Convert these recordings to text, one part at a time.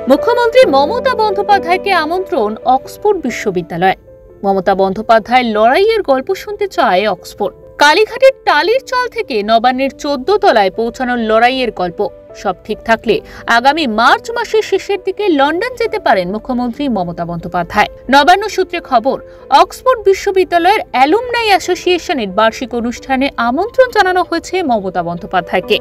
মুখ্যমন্ত্রী মমতা বন্দ্যোপাধ্যায়কে আমন্ত্রণ অক্সফোর্ড বিশ্ববিদ্যালয়। মমতা বন্দ্যোপাধ্যায়ের লড়াইয়ের গল্প শুনতে চায় অক্সফোর্ড। কালীঘাটের টালির চল থেকে নবান্নের 14 তলায় পৌঁছানোর লড়াইয়ের গল্প। সব ঠিক থাকলে আগামী মার্চ মাসের শেষের দিকে লন্ডন যেতে পারেন মুখ্যমন্ত্রী মমতা বন্দ্যোপাধ্যায়। নবান্ন সূত্রে খবর, অক্সফোর্ড বিশ্ববিদ্যালয়ের অ্যালুমনাই অ্যাসোসিয়েশনের বার্ষিক অনুষ্ঠানে আমন্ত্রণ জানানো হয়েছে মমতা বন্দ্যোপাধ্যায়কে।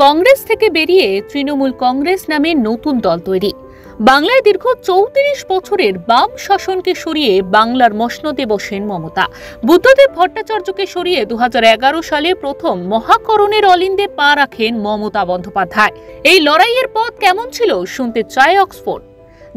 কংগ্রেস থেকে বেরিয়ে তৃণমূল কংগ্রেস নামে নতুন দল তৈরি। বাংলায় দীর্ঘ 34 বছরের বাম শাসনকে সরিয়ে বাংলার মসনদে বসেন মমতা। বুদ্ধদেব ভট্টাচার্যকে সরিয়ে 2011 সালে প্রথম মহাকরণের অলিন্দে পা রাখেন মমতা বন্দ্যোপাধ্যায়। এই লড়াইয়ের পথ কেমন ছিল শুনতে চায় অক্সফোর্ড।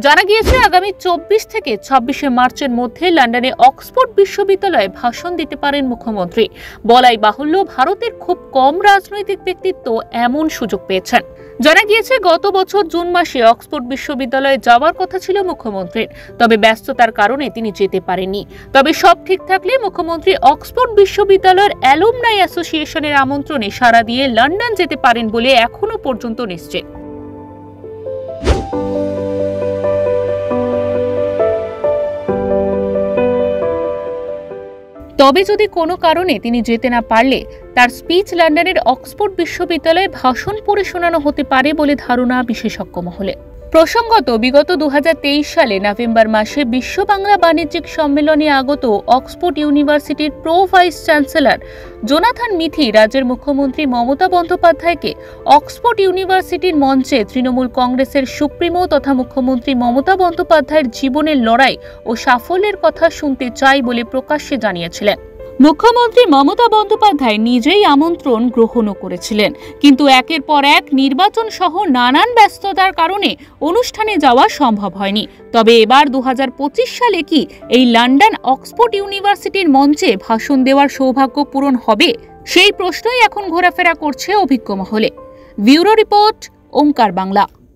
জানা গিয়েছে, আগামী 24 থেকে 26 মার্চের মধ্যে লন্ডনে অক্সফোর্ড বিশ্ববিদ্যালয়ে ভাষণ দিতে পারেন মুখ্যমন্ত্রী। বলাই বাহুল্য, ভারতের খুব কম রাজনৈতিক ব্যক্তিত্ব এমন সুযোগ পেয়েছেন। জানা গিয়েছে, গত বছর জুন মাসে অক্সফোর্ড বিশ্ববিদ্যালয়ে যাওয়ার কথা ছিল মুখ্যমন্ত্রীর, তবে ব্যস্ততার কারণে তিনি যেতে পারেননি। তবে সব ঠিক থাকলে মুখ্যমন্ত্রী অক্সফোর্ড বিশ্ববিদ্যালয়ের অ্যালুমনাই অ্যাসোসিয়েশনের আমন্ত্রণে সাড়া দিয়ে লন্ডন যেতে পারেন বলে এখনো পর্যন্ত নিশ্চিত। তবে যদি কোনো কারণে তিনি যেতে না পারলে তার স্পিচ লন্ডনের অক্সফোর্ড বিশ্ববিদ্যালয়ে ভাষণ পড়ে শোনানো হতে পারে বলে ধারণা বিশেষজ্ঞ মহলে। প্রসঙ্গত, বিগত 2023 সালে নভেম্বর মাসে বিশ্ব বাংলা বাণিজ্যিক সম্মেলনে আগত অক্সফোর্ড ইউনিভার্সিটির pro vice chancellor Jonathan Mithi রাজ্যের মুখ্যমন্ত্রী মমতা বন্দ্যোপাধ্যায়কে অক্সফোর্ড ইউনিভার্সিটির মঞ্চে তৃণমূল কংগ্রেসের সুপ্রিমো তথা মুখ্যমন্ত্রী মমতা বন্দ্যোপাধ্যায়ের জীবনের লড়াই ও সাফল্যের কথা শুনতে চাই বলে প্রকাশ্যে জানিয়েছিলেন। মুখ্যমন্ত্রী মমতা বন্দ্যোপাধ্যায় নিজেই আমন্ত্রণ গ্রহণও করেছিলেন, কিন্তু একের পর এক নির্বাচন সহ নানান ব্যস্ততার কারণে অনুষ্ঠানে যাওয়া সম্ভব হয়নি। তবে এবার 2025 সালে কি এই লন্ডন অক্সফোর্ড ইউনিভার্সিটির মঞ্চে ভাষণ দেওয়ার সৌভাগ্য পূরণ হবে? সেই প্রশ্নই এখন ঘোরাফেরা করছে অভিজ্ঞ মহলে। ব্যুরো রিপোর্ট, ওঙ্কার বাংলা।